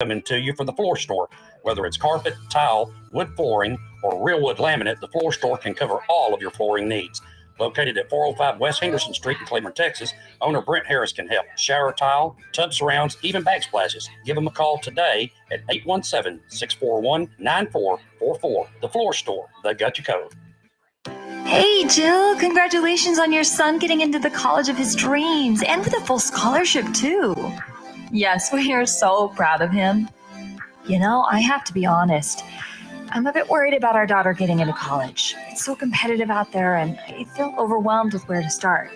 coming to you from the floor store. Whether it's carpet, tile, wood flooring, or real wood laminate, the floor store can cover all of your flooring needs. Located at 405 West Henderson Street in Cleveland, Texas, owner Brent Harris can help. Shower tile, tub surrounds, even backsplashes. Give them a call today at 817-641-9444. The Floor Store. They've got you covered. Hey, Jill, congratulations on your son getting into the college of his dreams and with a full scholarship, too. Yes, we are so proud of him. You know, I have to be honest. I'm a bit worried about our daughter getting into college. It's so competitive out there, and I feel overwhelmed with where to start.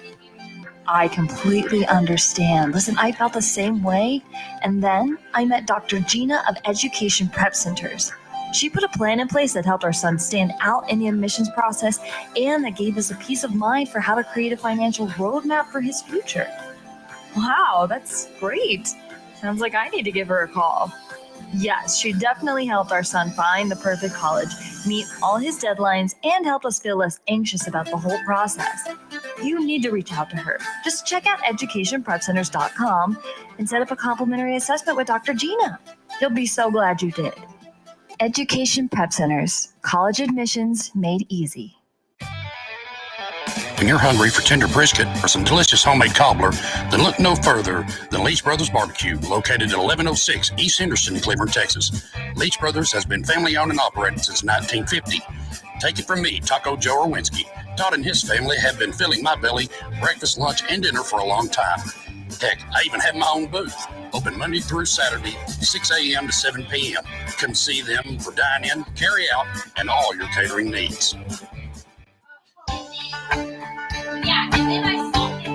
I completely understand. Listen, I felt the same way, and then I met Dr. Gina of Education Prep Centers. She put a plan in place that helped our son stand out in the admissions process and that gave us a peace of mind for how to create a financial roadmap for his future. Wow, that's great. Sounds like I need to give her a call. Yes, she definitely helped our son find the perfect college, meet all his deadlines, and help us feel less anxious about the whole process. You need to reach out to her. Just check out educationprepcenters.com and set up a complimentary assessment with Dr. Gina. You'll be so glad you did. Education Prep Centers, college admissions made easy. When you're hungry for tender brisket or some delicious homemade cobbler, then look no further than Leach Brothers Barbecue, located at 1106 East Henderson in Cleveland, Texas. Leach Brothers has been family-owned and operated since 1950. Take it from me, Taco Joe Orwinski. Todd and his family have been filling my belly breakfast, lunch, and dinner for a long time. Heck, I even have my own booth, open Monday through Saturday, 6 a.m. to 7 p.m. Come see them for dine-in, carry-out, and all your catering needs. Yeah, and then I saw him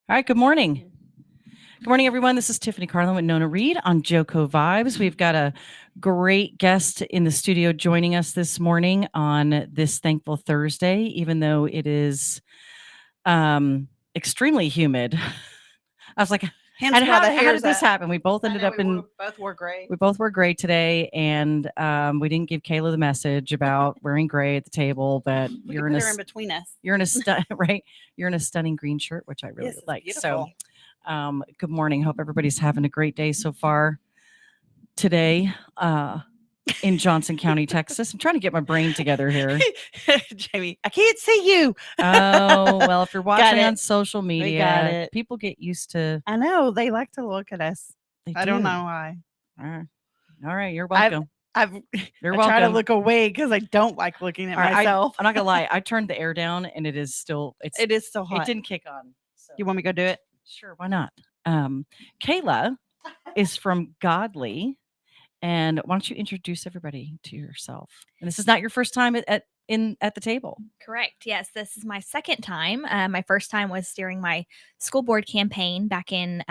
All right, good morning. Good morning, everyone. This is Tiffany Carlen with Nona Reed on JoCo Vibes. We've got a great guest in the studio joining us this morning on this thankful Thursday, even though it is extremely humid. I was like, Hence and why the how hair's did this up. happen? We both ended up in. Both wore gray. We both were gray today, and we didn't give Kayla the message about wearing gray at the table. But We you're could in put a her in between us. you're in a right. You're in a stunning green shirt, which I really Yes, it's like. beautiful. So, good morning. Hope everybody's having a great day so far today in Johnson County, Texas. I'm trying to get my brain together here. Jamie, I can't see you. Oh, well, if you're watching it. on social got media, it. people get used to. I know they like to look at us. They I don't do. know why. All right, you're welcome. You're I welcome. try to look away because I don't like looking at All right, myself. I'm not gonna lie. I turned the air down, and it is still. It is so hot. It didn't kick on. So. You want me to go do it? Sure, why not? Kayla is from Godley, and why don't you introduce everybody to yourself? And this is not your first time at the table. Correct. Yes, this is my second time. My first time was during my school board campaign back in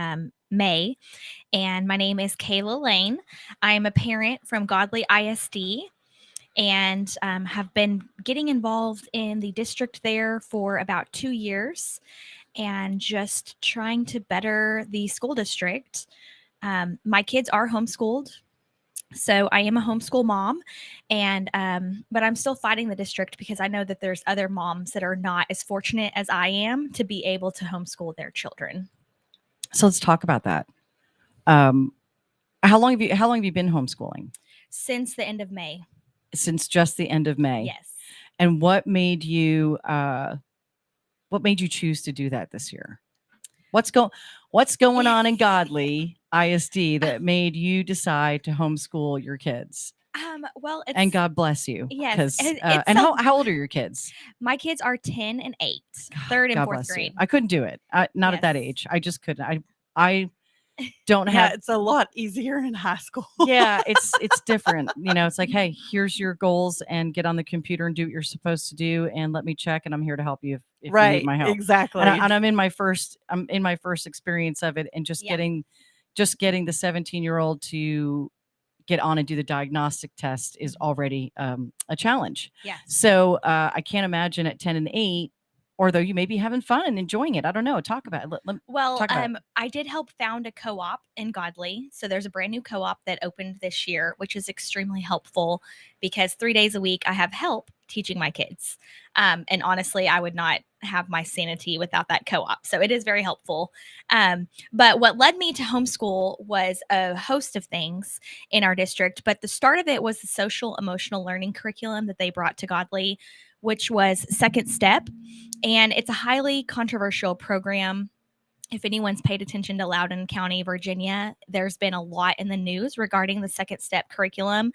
May. And my name is Kayla Lane. I am a parent from Godley ISD and have been getting involved in the district there for about 2 years and just trying to better the school district. My kids are homeschooled. So I am a homeschool mom, and but I'm still fighting the district because I know that there's other moms that are not as fortunate as I am to be able to homeschool their children. So let's talk about that. How long have you been homeschooling? Since the end of May. Since just the end of May. Yes. And what made you choose to do that this year? What's going on in Godley ISD that made you decide to homeschool your kids? Well, and God bless you. Yes. And how old are your kids? My kids are 10 and 8, third and God fourth bless grade. You. I couldn't do it. Not at that age. I just couldn't. I don't have. It's a lot easier in high school. Yeah, it's different. It's like, hey, here's your goals, and get on the computer and do what you're supposed to do, and let me check, and I'm here to help you if you need my help. Exactly. And I'm in my first experience of it, and just getting the 17-year-old to get on and do the diagnostic test is already a challenge. Yeah. So I can't imagine at 10 and 8. Or though you may be having fun and enjoying it. I don't know. Talk about it. Well, I did help found a co-op in Godley. So there's a brand new co-op that opened this year, which is extremely helpful because 3 days a week I have help teaching my kids. And honestly, I would not have my sanity without that co-op. So it is very helpful. But what led me to homeschool was a host of things in our district. But the start of it was the social emotional learning curriculum that they brought to Godley, which was Second Step. And it's a highly controversial program. If anyone's paid attention to Loudoun County, Virginia, there's been a lot in the news regarding the Second Step curriculum.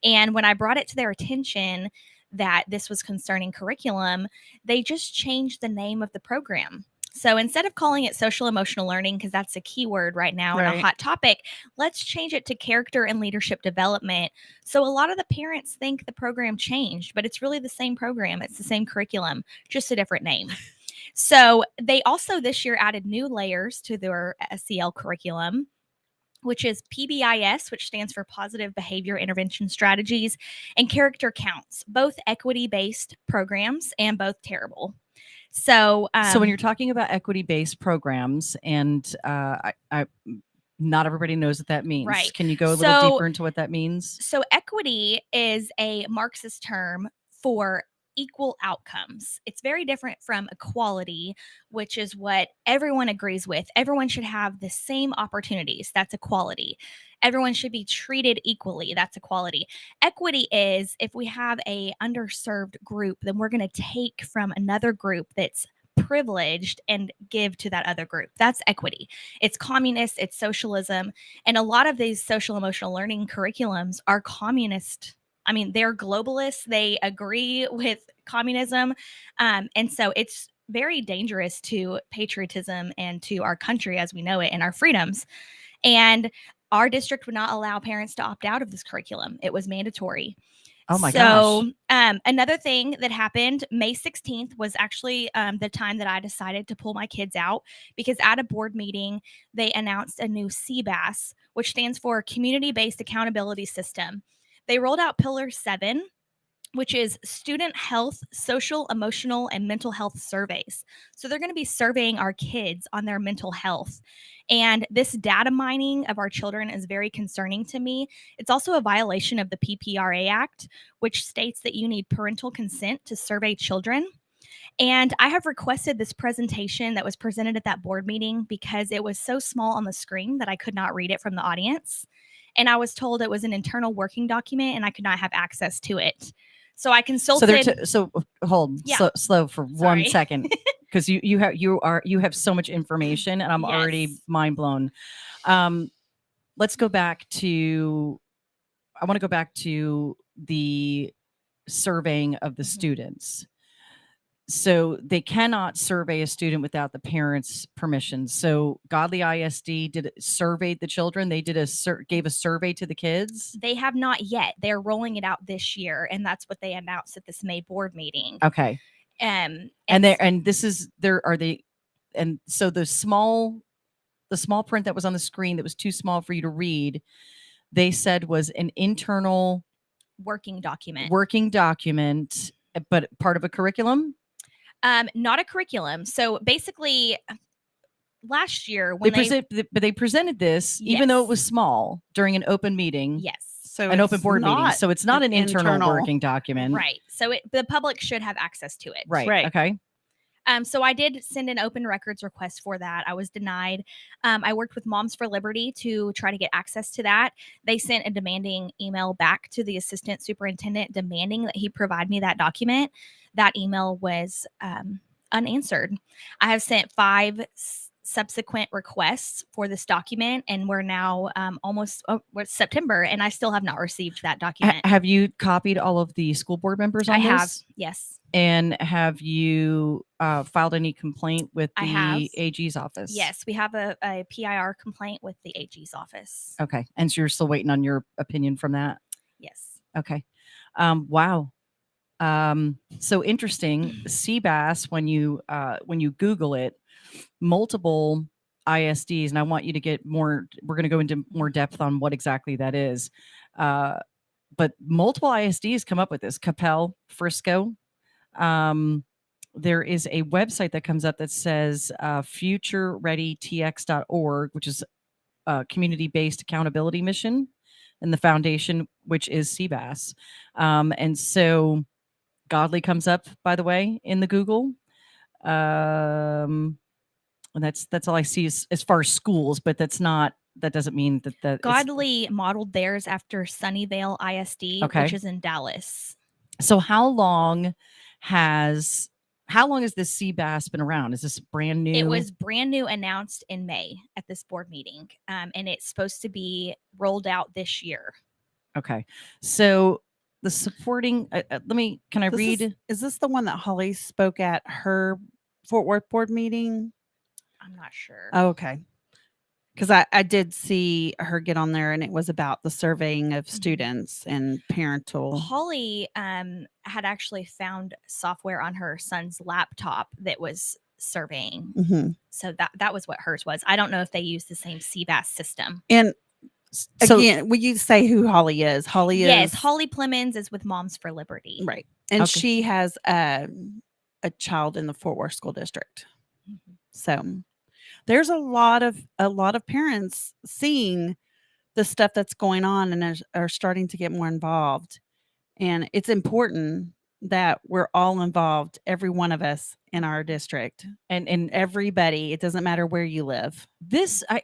And when I brought it to their attention that this was concerning curriculum, they just changed the name of the program. So instead of calling it social emotional learning, because that's a key word right now and a hot topic, let's change it to character and leadership development. So a lot of the parents think the program changed, but it's really the same program. It's the same curriculum, just a different name. So they also this year added new layers to their SEL curriculum, which is PBIS, which stands for Positive Behavior Intervention Strategies, and Character Counts, both equity-based programs and both terrible. So when you're talking about equity-based programs, and not everybody knows what that means. Right. Can you go a little deeper into what that means? So equity is a Marxist term for equal outcomes. It's very different from equality, which is what everyone agrees with. Everyone should have the same opportunities. That's equality. Everyone should be treated equally. That's equality. Equity is if we have a underserved group, then we're going to take from another group that's privileged and give to that other group. That's equity. It's communist, it's socialism. And a lot of these social emotional learning curriculums are communist. I mean, they're globalists. They agree with communism. And so it's very dangerous to patriotism and to our country as we know it and our freedoms. And our district would not allow parents to opt out of this curriculum. It was mandatory. Oh my gosh. Another thing that happened, May 16th was actually the time that I decided to pull my kids out, because at a board meeting, they announced a new CBAS, which stands for Community-Based Accountability System. They rolled out Pillar 7, which is student health, social, emotional, and mental health surveys. So they're going to be surveying our kids on their mental health. And this data mining of our children is very concerning to me. It's also a violation of the PPRA Act, which states that you need parental consent to survey children. And I have requested this presentation that was presented at that board meeting because it was so small on the screen that I could not read it from the audience. And I was told it was an internal working document and I could not have access to it. So I consulted. So hold Yeah. slow for 1 Sorry. second, because you have so much information, and I'm already Yes. mind blown. Let's go back to. I want to go back to the surveying of the students. So they cannot survey a student without the parents' permission. So Godley ISD surveyed the children. They gave a survey to the kids. They have not yet. They're rolling it out this year, and that's what they announced at this May board meeting. Okay. And so the small print that was on the screen that was too small for you to read, they said was an internal working document, but part of a curriculum. Not a curriculum. So basically, last year when they presented this, even though it was small, during an open meeting. Yes. So an open board meeting. So it's not an internal working document. Right. So the public should have access to it. Right. Okay. So I did send an open records request for that. I was denied. I worked with Moms for Liberty to try to get access to that. They sent a demanding email back to the assistant superintendent demanding that he provide me that document. That email was unanswered. I have sent 5 subsequent requests for this document, and we're now we're September, and I still have not received that document. Have you copied all of the school board members on this? I have, yes. And have you filed any complaint with the AG's office? Yes, we have a PIR complaint with the AG's office. Okay. And so you're still waiting on your opinion from that? Yes. Okay. Wow. So interesting. CBAS, when you Google it, multiple ISDs, and I want you to get more, we're going to go into more depth on what exactly that is. But multiple ISDs come up with this. Capel, Frisco. There is a website that comes up that says futurereadytx.org, which is a community-based accountability mission, and the foundation, which is CBAS. And so Godley comes up, by the way, in the Google. And that's all I see as far as schools, but that doesn't mean that Godley modeled theirs after Sunnyvale ISD, which is in Dallas. So how long has this CBAS been around? Is this brand new? It was brand new, announced in May at this board meeting, and it's supposed to be rolled out this year. Okay, so the supporting. Can I read? Is this the one that Holly spoke at her Fort Worth board meeting? I'm not sure. Oh, okay. Because I did see her get on there, and it was about the surveying of students and parental. Holly had actually found software on her son's laptop that was surveying. Mm-hmm. So that was what hers was. I don't know if they use the same CBAS system. And again, will you say who Holly is? Yes, Holly Plemons is with Moms for Liberty. Right. And she has a child in the Fort Worth School District. Mm-hmm. So there's a lot of parents seeing the stuff that's going on and are starting to get more involved. And it's important that we're all involved, every one of us in our district, and everybody. It doesn't matter where you live. I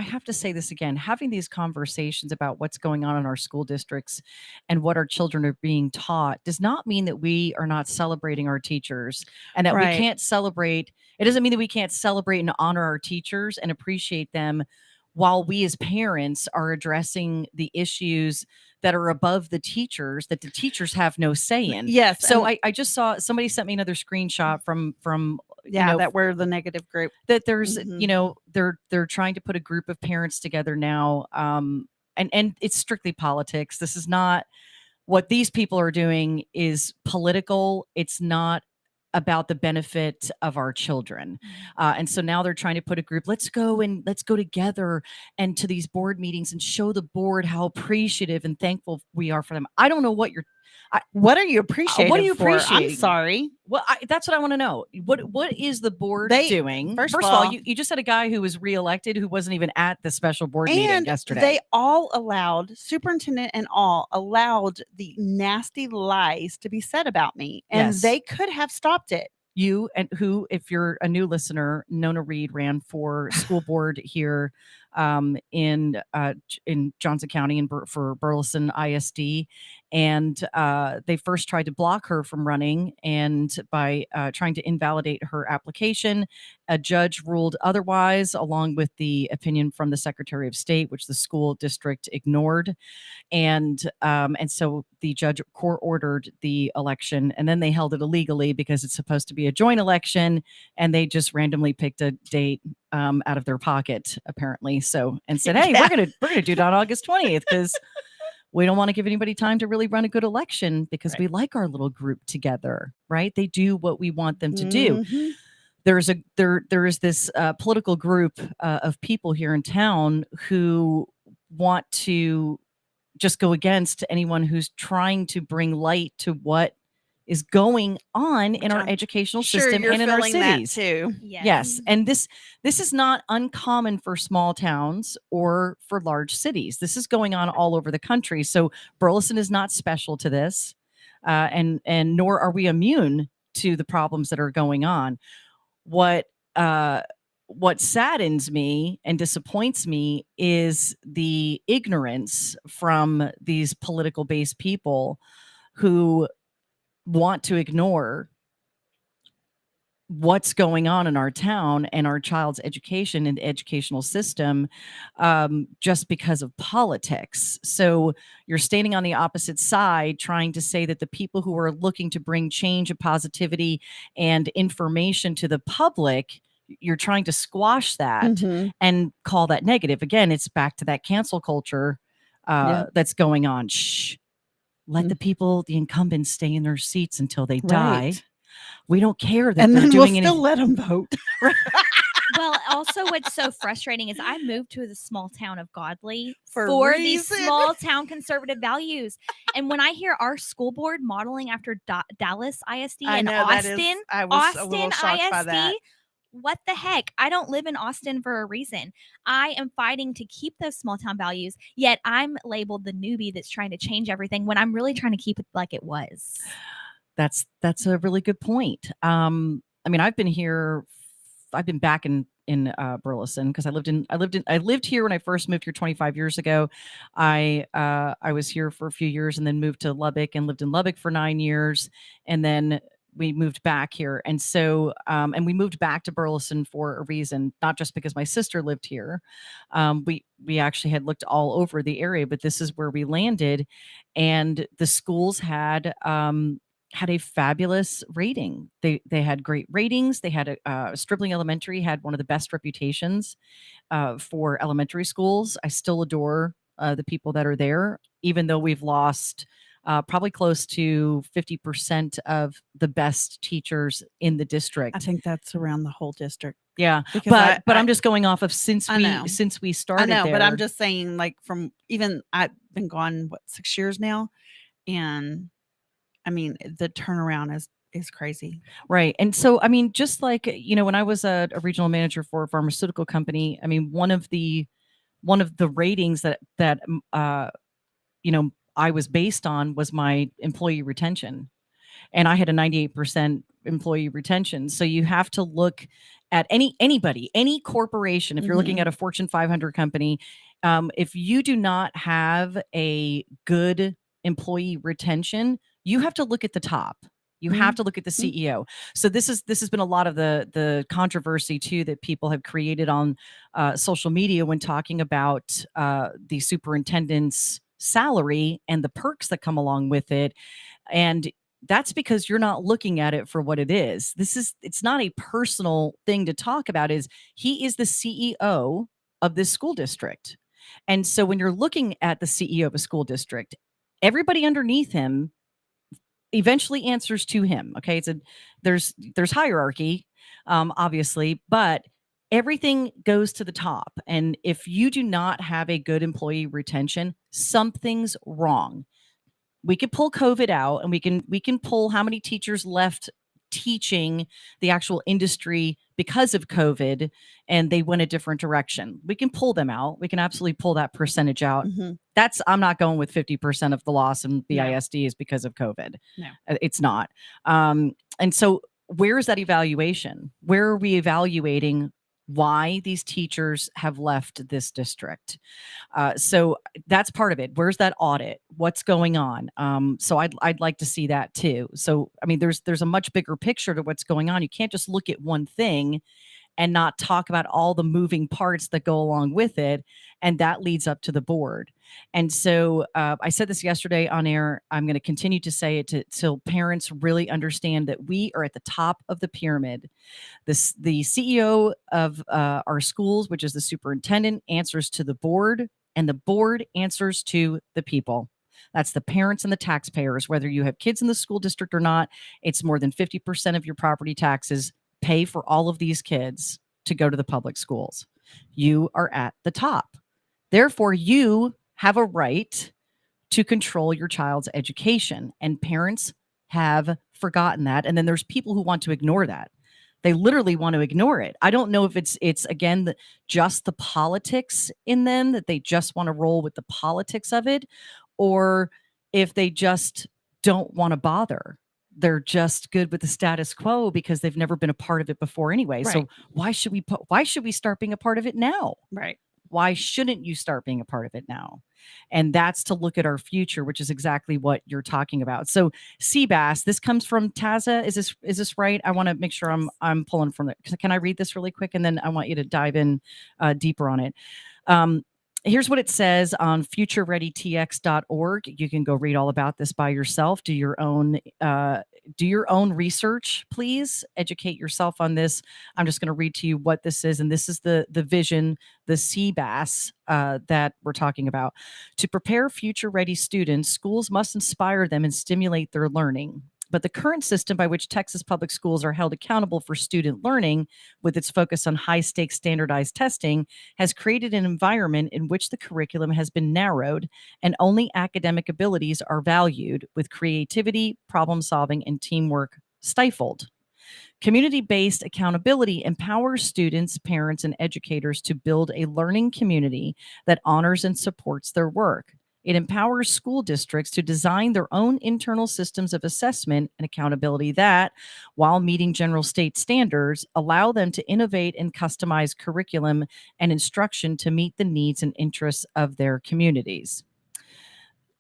have to say this again, having these conversations about what's going on in our school districts and what our children are being taught does not mean that we are not celebrating our teachers, and that we can't celebrate. It doesn't mean that we can't celebrate and honor our teachers and appreciate them while we as parents are addressing the issues that are above the teachers, that the teachers have no say in. Yes. So I just saw somebody sent me another screenshot from that we're the negative group, that there's they're trying to put a group of parents together now, and it's strictly politics. This is not What these people are doing is political. It's not about the benefit of our children. And so now they're trying to put a group, let's go together and to these board meetings and show the board how appreciative and thankful we are for them. I don't know what you're What are you appreciating? what are you I'm appreciating? sorry. Well, that's what I want to know. What is the board doing? First of of all, all- you just had a guy who was reelected who wasn't even at the special board meeting And yesterday. they all allowed, superintendent and all allowed the nasty lies to be said about me. And Yes. they could have stopped it. You and who, if you're a new listener, Nona Reed ran for school board here in Johnson County for Burleson ISD, and they first tried to block her from running, and by trying to invalidate her application, a judge ruled otherwise, along with the opinion from the Secretary of State, which the school district ignored. And so the judge court ordered the election, and then they held it illegally because it's supposed to be a joint election, and they just randomly picked a date out of their pocket, apparently. So, and said, "Hey, we're gonna do it on August 20th because we don't want to give anybody time to really run a good election because we like our little group together, right? They do what we want them to do." Mhm. There is this political group of people here in town who want to just go against anyone who's trying to bring light to what is going on in our I'm educational Sure, system you're and in our feeling that cities. too. Yes, and this is not uncommon for small towns or for large cities. This is going on all over the country. So Burleson is not special to this, and nor are we immune to the problems that are going on. What saddens me and disappoints me is the ignorance from these political based people who want to ignore what's going on in our town and our child's education and the educational system just because of politics. So you're standing on the opposite side trying to say that the people who are looking to bring change and positivity and information to the public, you're trying to squash that Mhm. and call that negative. Again, it's back to that cancel culture that's going on. Shh. Let the people, the incumbents, stay in their seats until they die. Right. We don't care that And they're then doing we'll still let them vote. Well, also what's so frustrating is I moved to the small town of Godley For these reason. small town conservative values. And when I hear our school board modeling after Dallas ISD I and know that is. Austin, I was a little shocked ISD, by that. what the heck? I don't live in Austin for a reason. I am fighting to keep those small town values, yet I'm labeled the newbie that's trying to change everything when I'm really trying to keep it like it was. That's a really good point. I mean, I've been back in Burleson because I lived here when I first moved here 25 years ago. I was here for a few years and then moved to Lubbock and lived in Lubbock for 9 years, and then we moved back here. And so and we moved back to Burleson for a reason, not just because my sister lived here. We actually had looked all over the area, but this is where we landed, and the schools had a fabulous rating. They had great ratings. They had Stribling Elementary had one of the best reputations for elementary schools. I still adore the people that are there, even though we've lost probably close to 50% of the best teachers in the district. I think that's around the whole district. Yeah, Because but I'm just going off of since we started. I know, there. but I'm just saying, like, from even I've been gone 6 years now, and I mean the turnaround is crazy. Right. And so, I mean, just like, when I was a regional manager for a pharmaceutical company, I mean, one of the ratings that I was based on was my employee retention. And I had a 98% employee retention. So you have to look at anybody, any corporation, if you're looking at a Fortune 500 company, if you do not have a good employee retention, you have to look at the top. You have to look at the CEO. So this has been a lot of the controversy too that people have created on social media when talking about the superintendent's salary and the perks that come along with it. And that's because you're not looking at it for what it is. It's not a personal thing to talk about. He is the CEO of this school district. And so when you're looking at the CEO of a school district, everybody underneath him eventually answers to him. Okay. There's hierarchy, obviously, but everything goes to the top. And if you do not have a good employee retention, something's wrong. We could pull COVID out, and we can pull how many teachers left teaching the actual industry because of COVID and they went a different direction. We can pull them out. We can absolutely pull that percentage out. I'm not going with 50% of the loss in BISD is because of COVID. No. It's not. And so where is that evaluation? Where are we evaluating why these teachers have left this district? So that's part of it. Where's that audit? What's going on? So I'd like to see that too. So, I mean, there's a much bigger picture to what's going on. You can't just look at one thing and not talk about all the moving parts that go along with it. And that leads up to the board. And so I said this yesterday on air. I'm going to continue to say it till parents really understand that we are at the top of the pyramid. The CEO of our schools, which is the superintendent, answers to the board, and the board answers to the people. That's the parents and the taxpayers. Whether you have kids in the school district or not, it's more than 50% of your property taxes pay for all of these kids to go to the public schools. You are at the top. Therefore, you have a right to control your child's education, and parents have forgotten that. And then there's people who want to ignore that. They literally want to ignore it. I don't know if it's again just the politics in them, that they just want to roll with the politics of it, or if they just don't want to bother. They're just good with the status quo because they've never been a part of it before anyway. Right. So why should we start being a part of it now? Right. Why shouldn't you start being a part of it now? And that's to look at our future, which is exactly what you're talking about. So CBAS, this comes from Taza. Is this right? I want to make sure I'm pulling from it. Can I read this really quick? And then I want you to dive in deeper on it. Here's what it says on futurereadytx.org. You can go read all about this by yourself. Do your own research, please. Educate yourself on this. I'm just going to read to you what this is. And this is the vision, the CBAS that we're talking about. To prepare future-ready students, schools must inspire them and stimulate their learning. But the current system by which Texas public schools are held accountable for student learning, with its focus on high-stakes standardized testing, has created an environment in which the curriculum has been narrowed and only academic abilities are valued, with creativity, problem-solving, and teamwork stifled. Community-based accountability empowers students, parents, and educators to build a learning community that honors and supports their work. It empowers school districts to design their own internal systems of assessment and accountability that, while meeting general state standards, allow them to innovate and customize curriculum and instruction to meet the needs and interests of their communities.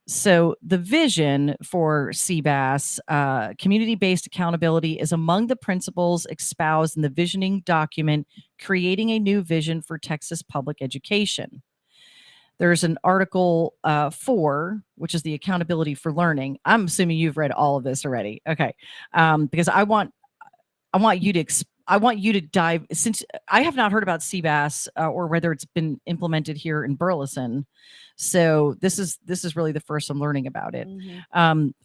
So the vision for CBAS, community-based accountability, is among the principles espoused in the visioning document, Creating a New Vision for Texas Public Education. There's an Article 4, which is the accountability for learning. I'm assuming you've read all of this already. Okay. Because I want you to dive, since I have not heard about CBAS or whether it's been implemented here in Burleson. So this is really the first I'm learning about it.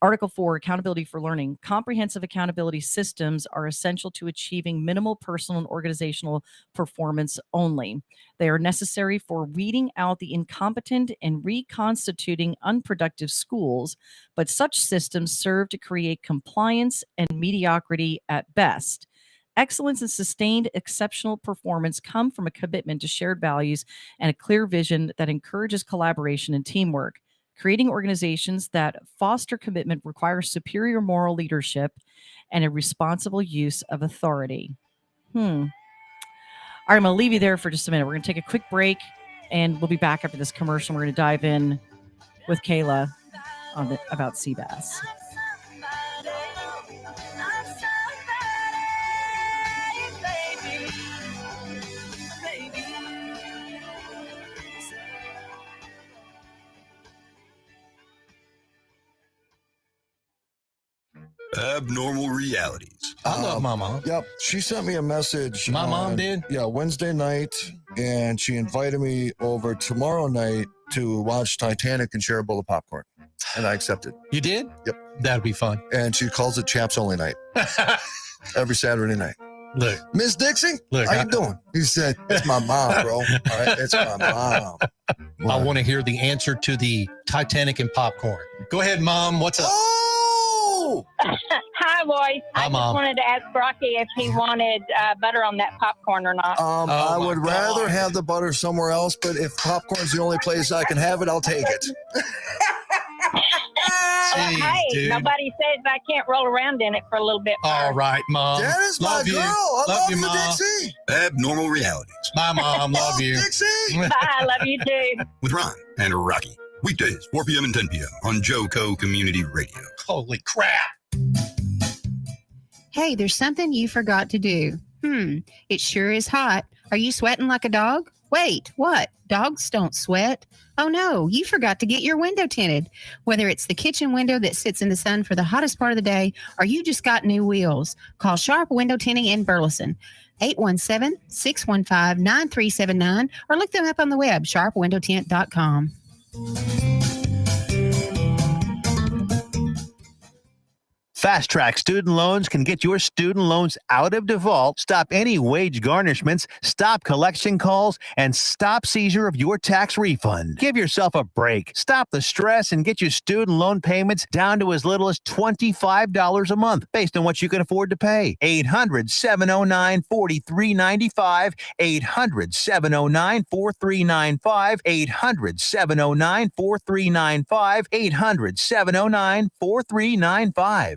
Article 4, accountability for learning. Comprehensive accountability systems are essential to achieving minimal personal and organizational performance only. They are necessary for weeding out the incompetent and reconstituting unproductive schools, but such systems serve to create compliance and mediocrity at best. Excellence and sustained exceptional performance come from a commitment to shared values and a clear vision that encourages collaboration and teamwork. Creating organizations that foster commitment requires superior moral leadership and a responsible use of authority. All right, I'm going to leave you there for just a minute. We're going to take a quick break, and we'll be back after this commercial. We're going to dive in with Kayla about CBAS. Abnormal realities. I love my mom. Yep. She sent me a message. My mom did? Yeah, Wednesday night, and she invited me over tomorrow night to watch Titanic and share a bowl of popcorn. And I accepted. You did? Yep. That'd be fun. And she calls it Chaps Only Night every Saturday night. Look, Miss Dixie, look. how you doing? He said, it's my mom, bro. All right, it's my mom. I want to hear the answer to the Titanic and popcorn. Go ahead, Mom. What's up? Oh! Hi, boys. Hi, I just Mom. wanted to ask Rocky if he wanted butter on that popcorn or not. I would my rather God. have the butter somewhere else, but if popcorn's the only place I can have it, I'll take it. Jeez, Hey, dude. nobody says I can't roll around in it for a little bit. All right, Mom. That is my Love you. girl. I love you, Mom. Dixie. Abnormal realities My mom, love you. Dixie. Bye. I love you too. with Ron and Rocky. Weekdays, 4 p.m. and 10 p.m. on JoCo Community Radio. Holy crap. Hey, there's something you forgot to do. It sure is hot. Are you sweating like a dog? Wait, what? Dogs don't sweat. Oh no, you forgot to get your window tinted. Whether it's the kitchen window that sits in the sun for the hottest part of the day, or you just got new wheels, call Sharp Window Tinting in Burleson. 817-615-9379, or look them up on the web, sharpwindowtint.com. Fast Track Student Loans can get your student loans out of default, stop any wage garnishments, stop collection calls, and stop seizure of your tax refund. Give yourself a break. Stop the stress and get your student loan payments down to as little as $25 a month based on what you can afford to pay. 800-709-4395, 800-709-4395, 800-709-4395, 800-709-4395.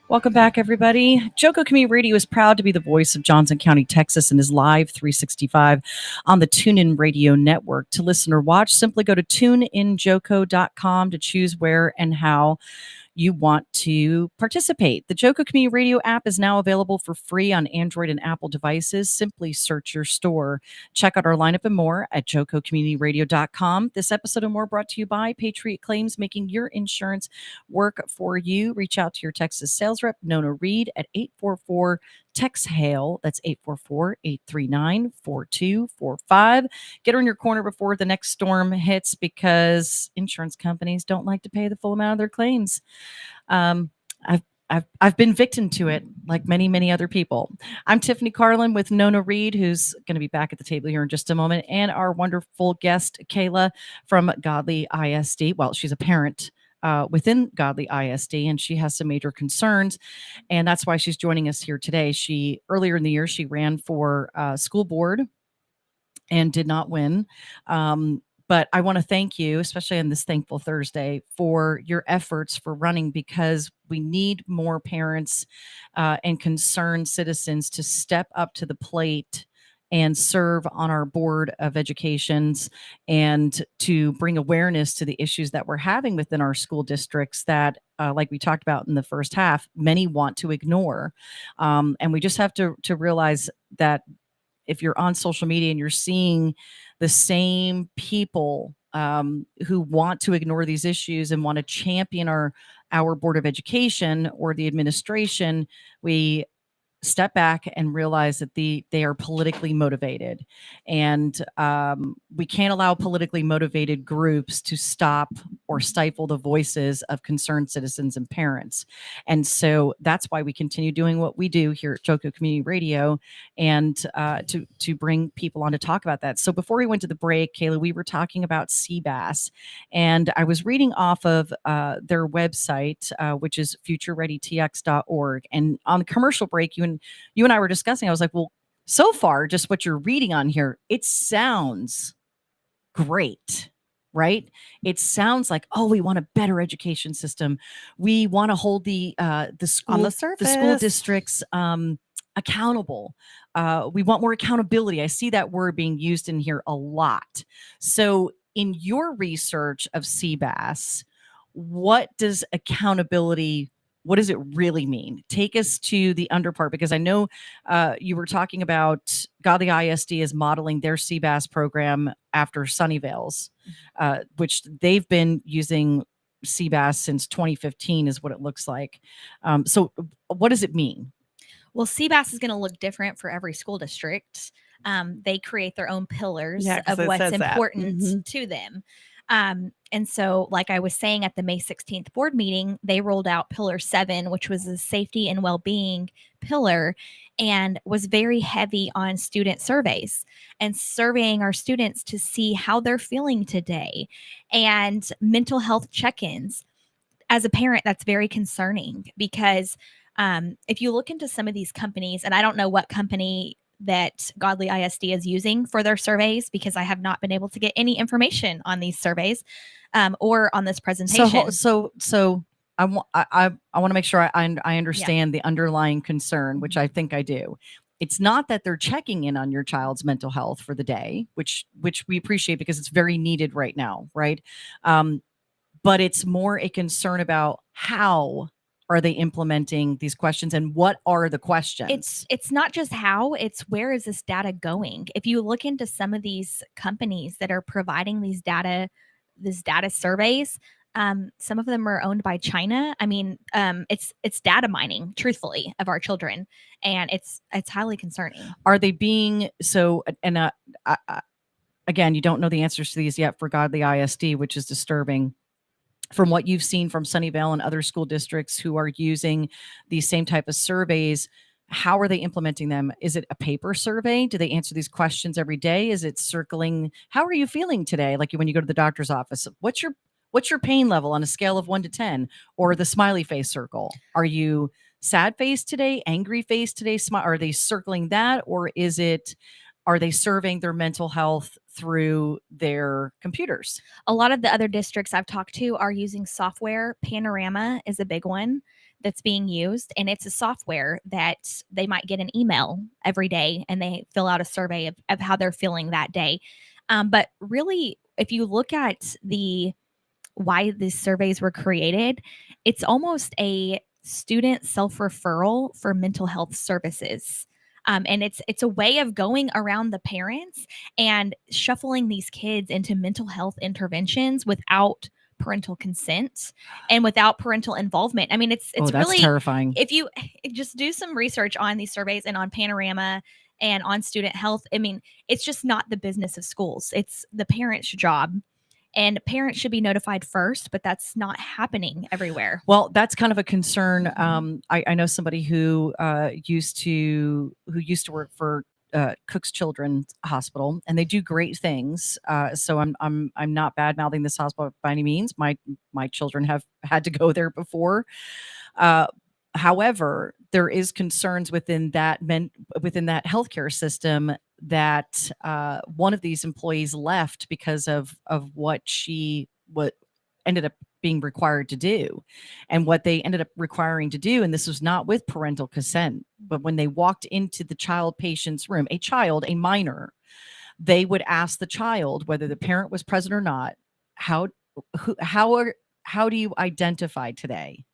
Welcome back, everybody. JoCo Community Radio is proud to be the voice of Johnson County, Texas, and is live 365 on the TuneIn Radio Network. To listen or watch, simply go to tuneinjoco.com to choose where and how you want to participate. The JoCo Community Radio app is now available for free on Android and Apple devices. Simply search your store. Check out our lineup and more at jococommunityradio.com. This episode and more brought to you by Patriot Claims, making your insurance work for you. Reach out to your Texas sales rep, Nona Reed, at 844 Tex Hail. That's 844-839-4245. Get her in your corner before the next storm hits, because insurance companies don't like to pay the full amount of their claims. I've been victim to it, like many other people. I'm Tiffany Carlen with Nona Reed, who's going to be back at the table here in just a moment, and our wonderful guest, Kayla from Godley ISD. Well, she's a parent within Godley ISD, and she has some major concerns, and that's why she's joining us here today. Earlier in the year, she ran for school board and did not win. But I want to thank you, especially on this Thankful Thursday, for your efforts for running, because we need more parents and concerned citizens to step up to the plate and serve on our board of educations, and to bring awareness to the issues that we're having within our school districts that, like we talked about in the first half, many want to ignore. And we just have to realize that if you're on social media and you're seeing the same people who want to ignore these issues and want to champion our Board of Education or the administration, we step back and realize that they are politically motivated, and we can't allow politically motivated groups to stop or stifle the voices of concerned citizens and parents. And so that's why we continue doing what we do here at JoCo Community Radio, and to bring people on to talk about that. So before we went to the break, Kayla, we were talking about CBAS, and I was reading off of their website, which is futurereadytx.org. And on the commercial break, you and I were discussing, I was like, well, so far, just what you're reading on here, it sounds great, right? It sounds like, oh, we want a better education system. We want to hold the school on the surface, the school districts accountable. We want more accountability. I see that word being used in here a lot. So in your research of CBAS, what does accountability, what does it really mean? Take us to the under part, because I know you were talking about Godley ISD is modeling their CBAS program after Sunnyvale's, which they've been using CBAS since 2015 is what it looks like. So what does it mean? Well, CBAS is going to look different for every school district. They create their own pillars of what's important to them. And so, like I was saying at the May 16th board meeting, they rolled out Pillar 7, which was a safety and well-being pillar, and was very heavy on student surveys and surveying our students to see how they're feeling today, and mental health check-ins. As a parent, that's very concerning because if you look into some of these companies, and I don't know what company that Godley ISD is using for their surveys because I have not been able to get any information on these surveys or on this presentation. So I want to make sure I understand the underlying concern, which I think I do. It's not that they're checking in on your child's mental health for the day, which we appreciate because it's very needed right now, right? But it's more a concern about how are they implementing these questions and what are the questions? It's not just how, it's where is this data going? If you look into some of these companies that are providing these data surveys, some of them are owned by China. I mean, it's data mining, truthfully, of our children, and it's highly concerning. Are they being so? And again, you don't know the answers to these yet for Godley ISD, which is disturbing. From what you've seen from Sunnyvale and other school districts who are using these same type of surveys, how are they implementing them? Is it a paper survey? Do they answer these questions every day? Is it circling? How are you feeling today? Like when you go to the doctor's office, what's your pain level on a scale of 1 to 10, or the smiley face circle? Are you sad face today, angry face today? Are they circling that, or are they surveying their mental health through their computers? A lot of the other districts I've talked to are using software. Panorama is a big one that's being used, and it's a software that they might get an email every day and they fill out a survey of how they're feeling that day. But really, if you look at why these surveys were created, it's almost a student self-referral for mental health services. And it's a way of going around the parents and shuffling these kids into mental health interventions without parental consent and without parental involvement. I mean, it's that's really terrifying. If you just do some research on these surveys and on Panorama and on student health, I mean, it's just not the business of schools. It's the parent's job. And parents should be notified first, but that's not happening everywhere. Well, that's kind of a concern. I know somebody who used to work for Cook's Children's Hospital, and they do great things. So I'm not bad mouthing this hospital by any means. My children have had to go there before. However, there is concerns within that healthcare system that one of these employees left because of what ended up being required to do, and what they ended up requiring to do. And this was not with parental consent, but when they walked into the child patient's room, a minor, they would ask the child, whether the parent was present or not, how do you identify today?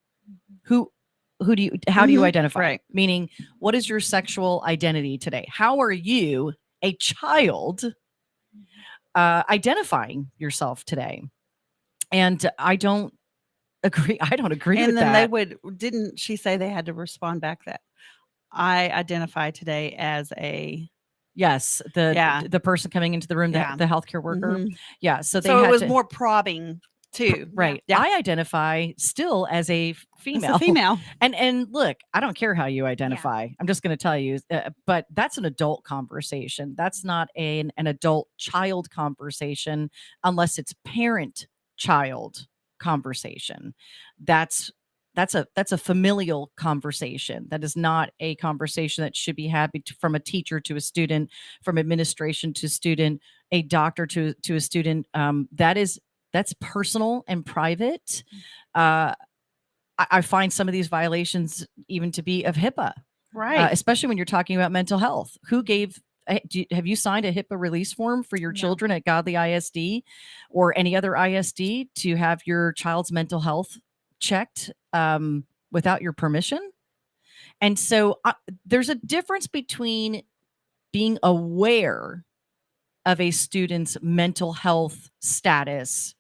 How do you identify? Right. Meaning, what is your sexual identity today? How are you, a child, identifying yourself today? And I don't agree. I don't agree with that. And then didn't she say they had to respond back that I identify today as a the person coming into the room, the healthcare worker. Mm-hmm. Yeah. So it was more probing too. Right. Yeah. I identify still as a female. As a female. And look, I don't care how you identify. Yeah. I'm just going to tell you, but that's an adult conversation. That's not an adult child conversation unless it's parent child conversation. That's a familial conversation. That is not a conversation that should be had from a teacher to a student, from administration to student, a doctor to a student. That's personal and private. I find some of these violations even to be of HIPAA. Right. especially when you're talking about mental health. Who gave? Have you signed a HIPAA release form for your children at Godley ISD or any other ISD to have your child's mental health checked without your permission? And so there's a difference between being aware of a student's mental health status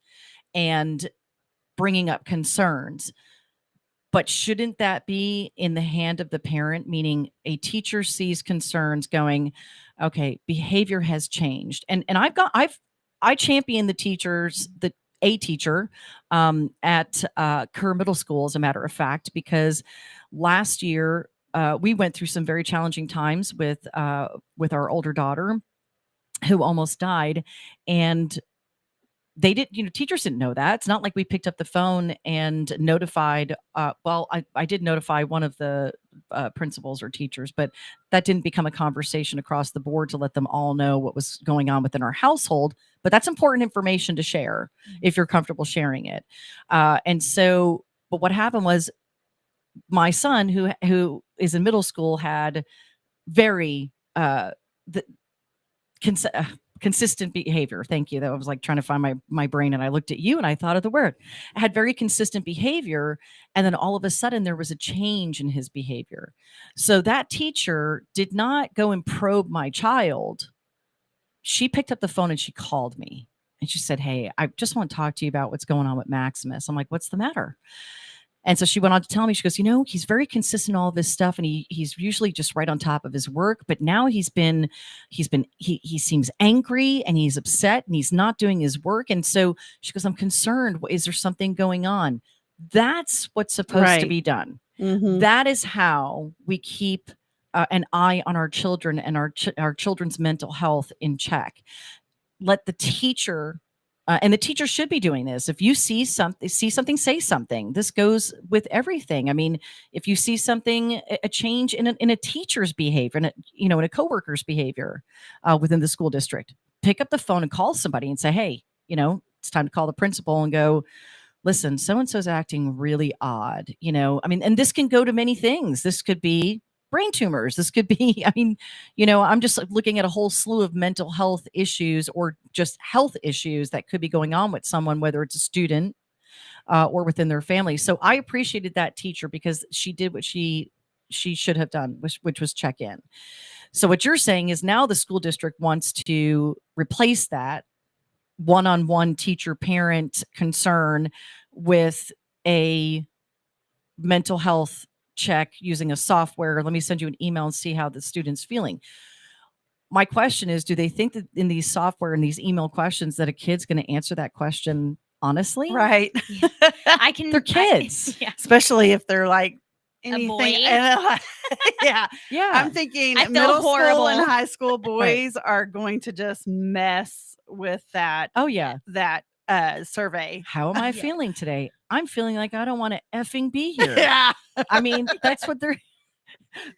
and bringing up concerns. But shouldn't that be in the hand of the parent? Meaning a teacher sees concerns going, okay, behavior has changed. And I champion the teachers, a teacher at Kerr Middle School, as a matter of fact, because last year we went through some very challenging times with our older daughter who almost died. And they didn't, teachers didn't know that. It's not like we picked up the phone and notified. I did notify one of the principals or teachers, but that didn't become a conversation across the board to let them all know what was going on within our household. But that's important information to share if you're comfortable sharing it. But what happened was my son, who is in middle school, had very consistent behavior. Thank you. That was like trying to find my brain, and I looked at you and I thought of the word. I had very consistent behavior, and then all of a sudden there was a change in his behavior. So that teacher did not go and probe my child. She picked up the phone and she called me and she said, "Hey, I just want to talk to you about what's going on with Maximus." I'm like, "What's the matter?" And so she went on to tell me, she goes, he's very consistent in all this stuff, and he's usually just right on top of his work, but now he seems angry and he's upset and he's not doing his work. And so she goes, "I'm concerned. Is there something going on?" That's what's supposed to be done. Mm-hmm. That is how we keep an eye on our children and our children's mental health in check. Let the teacher and the teacher should be doing this. If you see something, say something. This goes with everything. I mean, if you see something, a change in a teacher's behavior, in a coworker's behavior within the school district, pick up the phone and call somebody and say, "Hey, it's time to call the principal and go, listen, so-and-so's acting really odd." And this can go to many things. This could be brain tumors. This could be, I'm just looking at a whole slew of mental health issues or just health issues that could be going on with someone, whether it's a student or within their family. So I appreciated that teacher because she did what she should have done, which was check in. So what you're saying is now the school district wants to replace that one-on-one teacher-parent concern with a mental health check using a software. Let me send you an email and see how the student's feeling. My question is, do they think that in these software and these email questions that a kid's going to answer that question honestly? Right. Yeah. They're kids. Especially if they're like A boy. anything. Yeah. I'm thinking I feel middle horrible. school and high school boys are going to just mess with that. Oh yeah. That survey. How am I feeling today? I'm feeling like I don't want to effing be here. Yeah. I mean, that's what they're.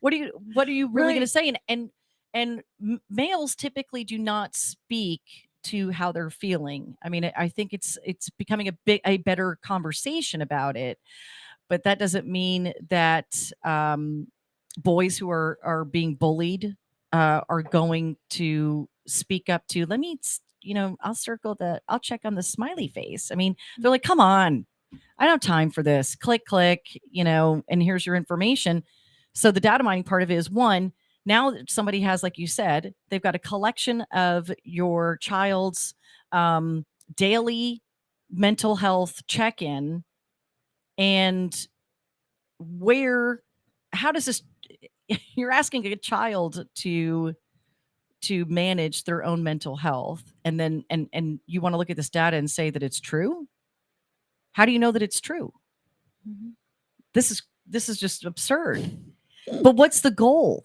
What are you really going to say? And males typically do not speak to how they're feeling. I mean, I think it's becoming a better conversation about it, but that doesn't mean that boys who are being bullied are going to speak up to. Let me, I'll check on the smiley face. I mean, they're like, come on, I don't have time for this. Click, click, and here's your information. So the data mining part of it is one. Now that somebody has, like you said, they've got a collection of your child's daily mental health check-in, and how does this? You're asking a child to manage their own mental health, and then and you want to look at this data and say that it's true. How do you know that it's true? Mm-hmm. This is just absurd. But what's the goal?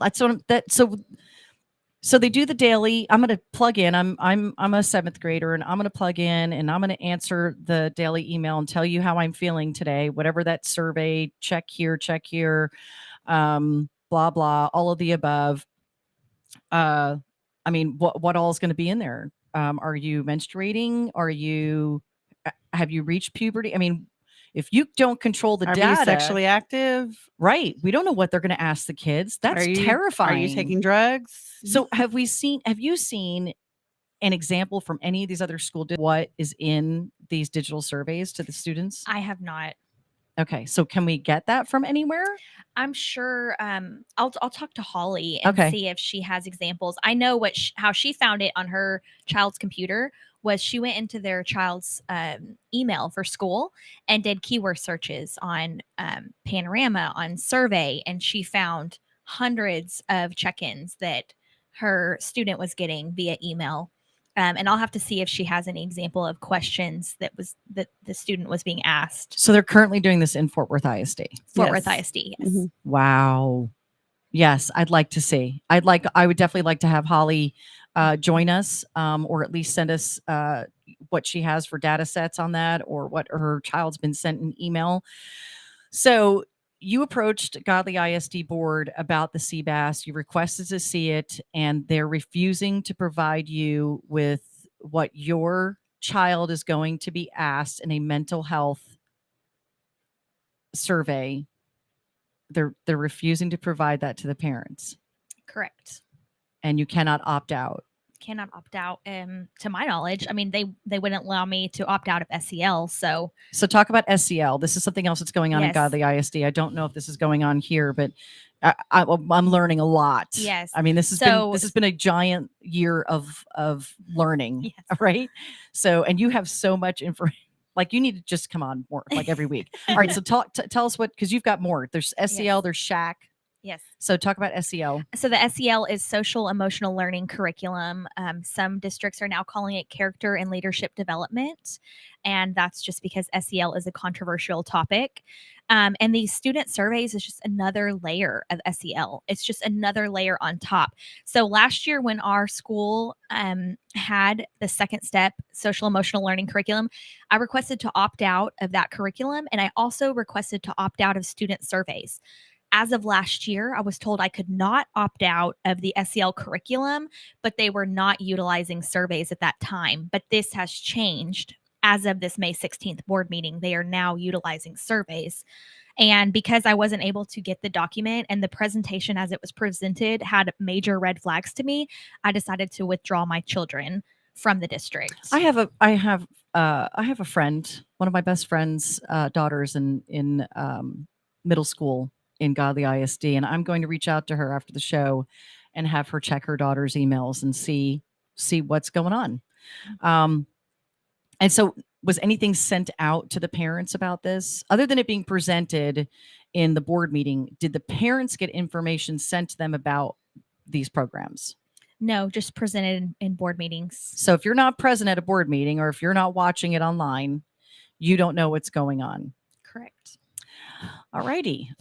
So they do the daily. I'm going to plug in. I'm a seventh grader, and I'm going to plug in, and I'm going to answer the daily email and tell you how I'm feeling today. Whatever that survey, check here, blah blah, all of the above. I mean, what all is going to be in there? Are you menstruating? Have you reached puberty? I mean, If you don't control the Are data, you sexually active? right? We don't know what they're going to ask the kids. That's terrifying. Are you taking drugs? So have you seen an example from any of these other what is in these digital surveys to the students? I have not. Okay. So can we get that from anywhere? I'm sure. I'll talk to Holly and see if she has examples. I know how she found it on her child's computer was she went into their child's email for school and did keyword searches on Panorama, on Survey, and she found hundreds of check-ins that her student was getting via email. And I'll have to see if she has any example of questions that the student was being asked. So they're currently doing this in Fort Worth ISD. Fort Worth ISD, yes. Mhm. Wow. Yes, I'd like to see. I would definitely like to have Holly join us, or at least send us what she has for data sets on that, or what her child's been sent an email. So you approached Godley ISD board about the CBAS. You requested to see it, and they're refusing to provide you with what your child is going to be asked in a mental health survey. They're refusing to provide that to the parents. Correct. And you cannot opt out. Cannot opt out. To my knowledge, I mean, they wouldn't allow me to opt out of SEL. So talk about SEL. This is something else that's going on Yes. at Godley ISD. I don't know if this is going on here, but I'm learning a lot. Yes. I mean, this has been a giant year of learning, Yes. right? So, and you have so much information. Like, you need to just come on more, like every week. All right. So tell us because you've got more. There's SEL. There's SHAC. Yes. So talk about SEL. So the SEL is social emotional learning curriculum. Some districts are now calling it character and leadership development. And that's just because SEL is a controversial topic. And these student surveys is just another layer of SEL. It's just another layer on top. So last year when our school had the second step social emotional learning curriculum, I requested to opt out of that curriculum. And I also requested to opt out of student surveys. As of last year, I was told I could not opt out of the SEL curriculum, but they were not utilizing surveys at that time. But this has changed as of this May 16th board meeting. They are now utilizing surveys. And because I wasn't able to get the document and the presentation as it was presented had major red flags to me, I decided to withdraw my children from the district. I have a friend, one of my best friend's daughters in middle school in Godley ISD, and I'm going to reach out to her after the show and have her check her daughter's emails and see what's going on. And so, was anything sent out to the parents about this other than it being presented in the board meeting? Did the parents get information sent to them about these programs? No, just presented in board meetings. So if you're not present at a board meeting, or if you're not watching it online, you don't know what's going on. Correct. All righty.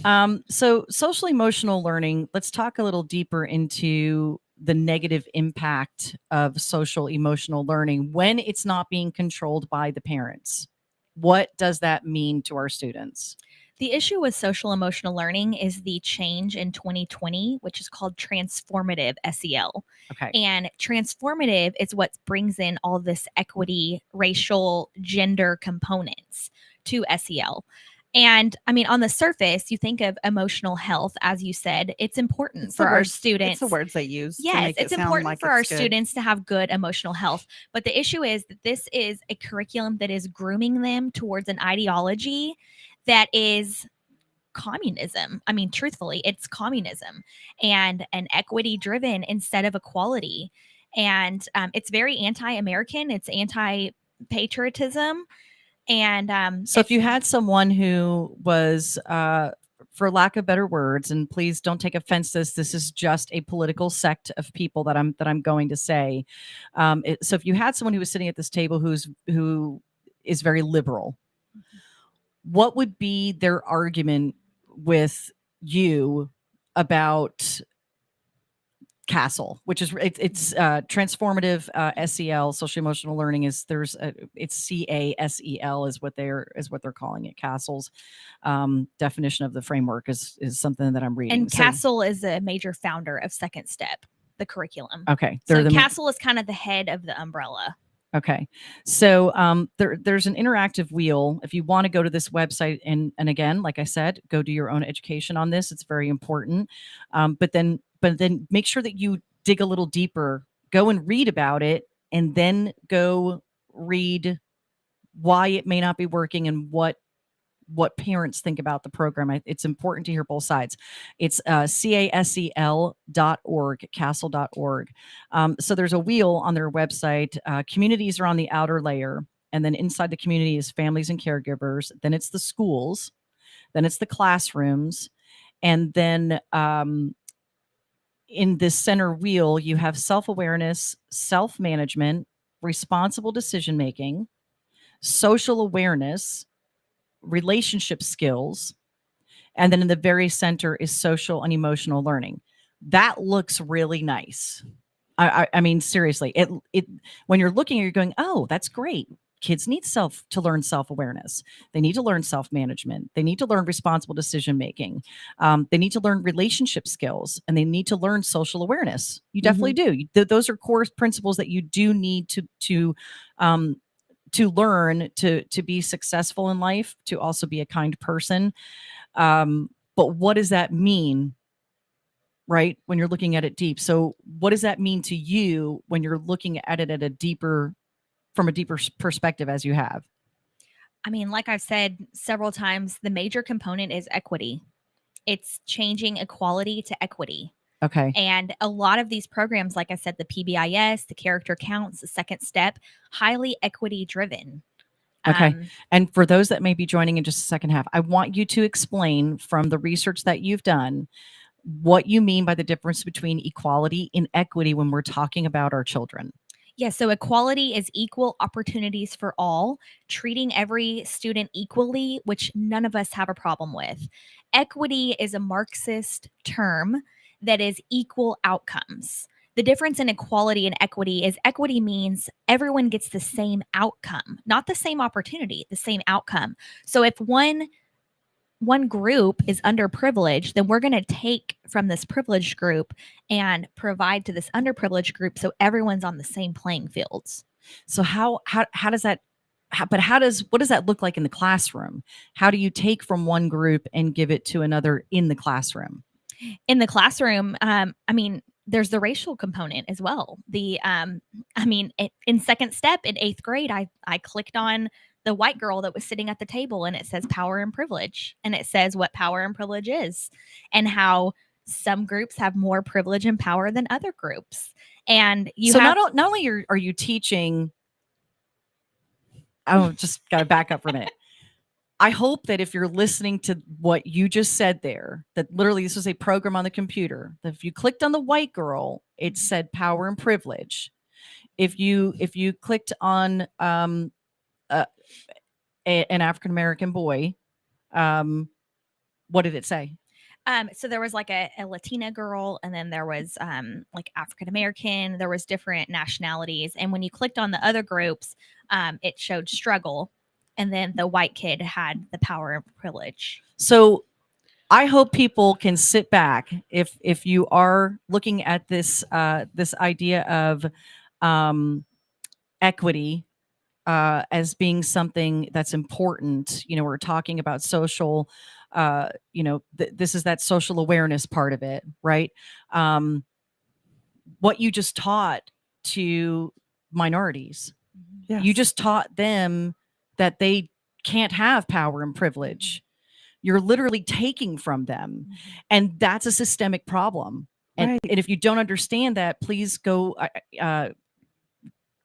So social emotional learning, let's talk a little deeper into the negative impact of social emotional learning when it's not being controlled by the parents. What does that mean to our students? The issue with social emotional learning is the change in 2020, which is called transformative SEL. Okay. And transformative is what brings in all this equity, racial, gender components to SEL. And I mean, on the surface, you think of emotional health, as you said, it's important for our students. It's the words they use. Yes, it's important for our students to have good emotional health. But the issue is that this is a curriculum that is grooming them towards an ideology that is communism. I mean, truthfully, it's communism and equity driven instead of equality. And it's very anti-American. It's anti-patriotism. And so if you had someone who was, for lack of better words, and please don't take offense to this is just a political sect of people that I'm going to say. So if you had someone who was sitting at this table who is very liberal, what would be their argument with you about CASEL, which is it's transformative SEL, social emotional learning it's CASEL is what they're calling it. CASEL's definition of the framework is something that I'm reading. And CASEL is a major founder of Second Step, the curriculum. Okay, so CASEL is kind of the head of the umbrella. Okay. So there's an interactive wheel. If you want to go to this website, and again, like I said, go do your own education on this. It's very important. But then make sure that you dig a little deeper. Go and read about it, and then go read why it may not be working and what parents think about the program. It's important to hear both sides. It's casel.org, castle.org. So there's a wheel on their website. Communities are on the outer layer. And then inside the community is families and caregivers. Then it's the schools. Then it's the classrooms. And then in this center wheel, you have self-awareness, self-management, responsible decision-making, social awareness, relationship skills, and then in the very center is social and emotional learning. That looks really nice. I mean, seriously, it when you're looking, you're going, oh, that's great. Kids need to learn self-awareness. They need to learn self-management. They need to learn responsible decision-making. They need to learn relationship skills, and they need to learn social awareness. You definitely do. Those are core principles that you do need to learn to be successful in life, to also be a kind person. But what does that mean, right? When you're looking at it deep. So what does that mean to you when you're looking at it from a deeper perspective as you have? I mean, like I've said several times, the major component is equity. It's changing equality to equity. Okay. And a lot of these programs, like I said, the PBIS, the character counts, the second step, highly equity driven. Okay. And for those that may be joining in just a second half, I want you to explain from the research that you've done what you mean by the difference between equality and equity when we're talking about our children. Yeah, so equality is equal opportunities for all, treating every student equally, which none of us have a problem with. Equity is a Marxist term that is equal outcomes. The difference in equality and equity is equity means everyone gets the same outcome, not the same opportunity, the same outcome. So if one group is underprivileged, then we're going to take from this privileged group and provide to this underprivileged group so everyone's on the same playing fields. So how does that what does that look like in the classroom? How do you take from one group and give it to another in the classroom? In the classroom, I mean, there's the racial component as well. In second step in 8th grade, I clicked on the white girl that was sitting at the table, and it says power and privilege, and it says what power and privilege is and how some groups have more privilege and power than other groups. And not only are you teaching, just got to back up for a minute. I hope that if you're listening to what you just said there, that literally this was a program on the computer, that if you clicked on the white girl, it said power and privilege. If you clicked on an African-American boy, what did it say? So there was like a Latina girl, and then there was like African-American, there was different nationalities. And when you clicked on the other groups, it showed struggle. And then the white kid had the power and privilege. So I hope people can sit back if you are looking at this this idea of equity as being something that's important. You know, we're talking about social. This is that social awareness part of it, right? What you just taught to minorities, you just taught them that they can't have power and privilege. You're literally taking from them. And that's a systemic problem. And, and if you don't understand that, please go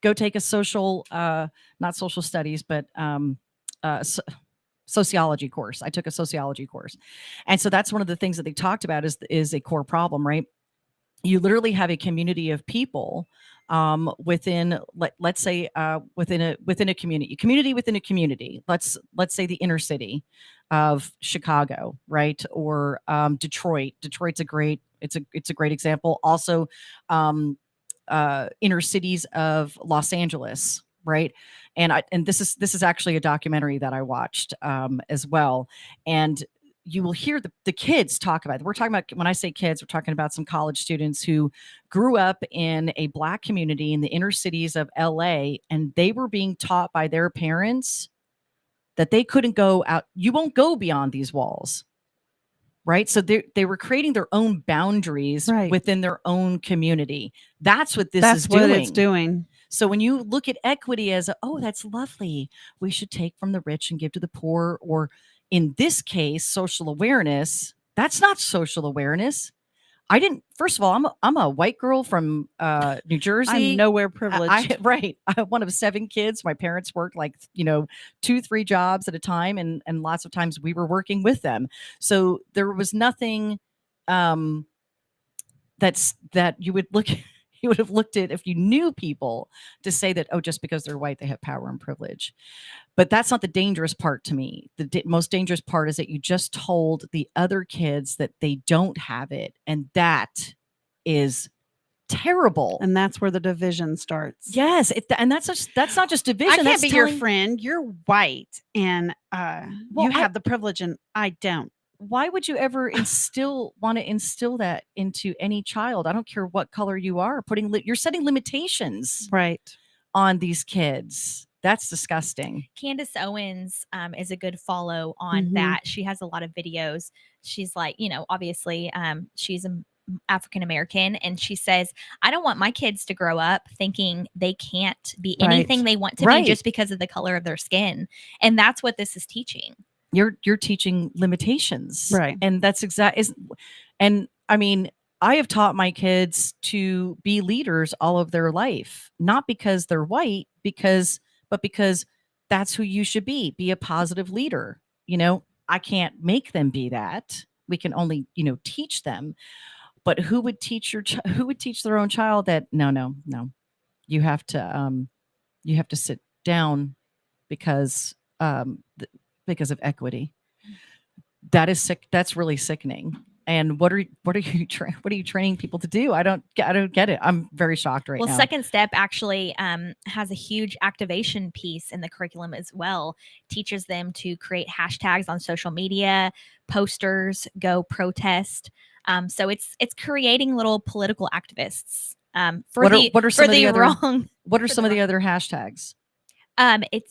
take a social, not social studies, but sociology course. I took a sociology course. And so that's one of the things that they talked about is a core problem, right? You literally have a community of people within, let's say, within a community within a community. Let's say the inner city of Chicago, right? Or Detroit. Detroit's a great example. Also, inner cities of Los Angeles, right? And this is actually a documentary that I watched as well. And you will hear the kids talk about it. We're talking about, when I say kids, we're talking about some college students who grew up in a Black community in the inner cities of LA, and they were being taught by their parents that they couldn't go out. You won't go beyond these walls. Right. So they were creating their own boundaries within their own community. That's what That's what it's doing. So when you look at equity as, oh, that's lovely, we should take from the rich and give to the poor, or in this case, social awareness, that's not social awareness. First of all, I'm a white girl from New Jersey. I'm nowhere privileged. I'm one of 7 kids. My parents worked 2-3 jobs at a time. And lots of times we were working with them. So there was nothing that you would have looked at if you knew people to say that, oh, just because they're white, they have power and privilege. But that's not the dangerous part to me. The most dangerous part is that you just told the other kids that they don't have it. And that is terrible. And that's where the division starts. Yes. And that's not just division. I can't be your friend. You're white and you have the privilege and I don't. Why would you ever want to instill that into any child? I don't care what color you are. You're setting limitations on these kids. That's disgusting. Candace Owens is a good follow on that. She has a lot of videos. She's obviously she's African American, and she says, I don't want my kids to grow up thinking they can't be anything they want to be just because of the color of their skin. And that's what this is teaching. You're teaching limitations. Right. And that's and I mean, I have taught my kids to be leaders all of their life, not because they're white, but because that's who you should be a positive leader. I can't make them be that. We can only, teach them. But who would teach their own child that no, you have to sit down because of equity. That is sick. That's really sickening. And what are you training people to do? I don't get it. I'm very shocked right now. Well, Second Step actually has a huge activation piece in the curriculum as well. Teaches them to create hashtags on social media, posters, go protest. So it's creating little political activists. What are some of the other hashtags?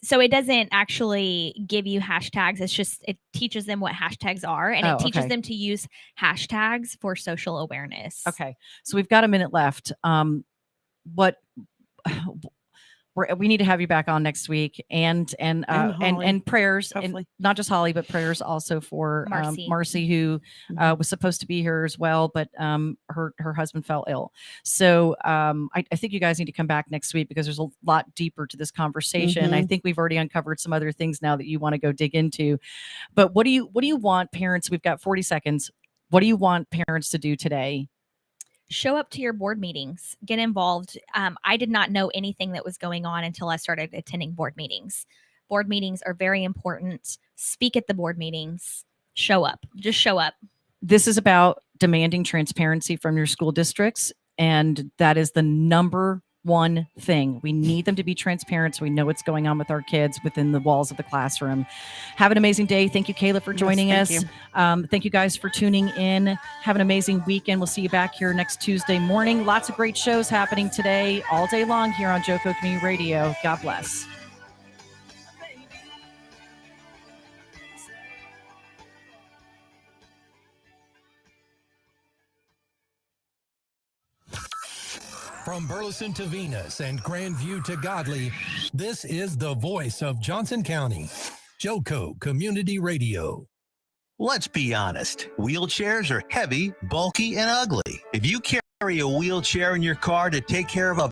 So it doesn't actually give you hashtags. It's just, it teaches them what hashtags are, and it teaches them to use hashtags for social awareness. Okay. So we've got a minute left. We need to have you back on next week, and prayers, hopefully. And not just Holly, but prayers also for Marcy, who was supposed to be here as well, but her husband fell ill. So I think you guys need to come back next week because there's a lot deeper to this conversation. I think we've already uncovered some other things now that you want to go dig into. But what do you want parents? We've got 40 seconds. What do you want parents to do today? Show up to your board meetings, get involved. I did not know anything that was going on until I started attending board meetings. Board meetings are very important. Speak at the board meetings. Show up. Just show up. This is about demanding transparency from your school districts. And that is the number one thing. We need them to be transparent so we know what's going on with our kids within the walls of the classroom. Have an amazing day. Thank you, Kayla, for joining us. Thank you guys for tuning in. Have an amazing weekend. We'll see you back here next Tuesday morning. Lots of great shows happening today, all day long here on JoCo Community Radio. God bless. From Burleson to Venus and Grandview to Godley, this is the voice of Johnson County, JoCo Community Radio. Let's be honest. Wheelchairs are heavy, bulky, and ugly. If you carry a wheelchair in your car to take care of a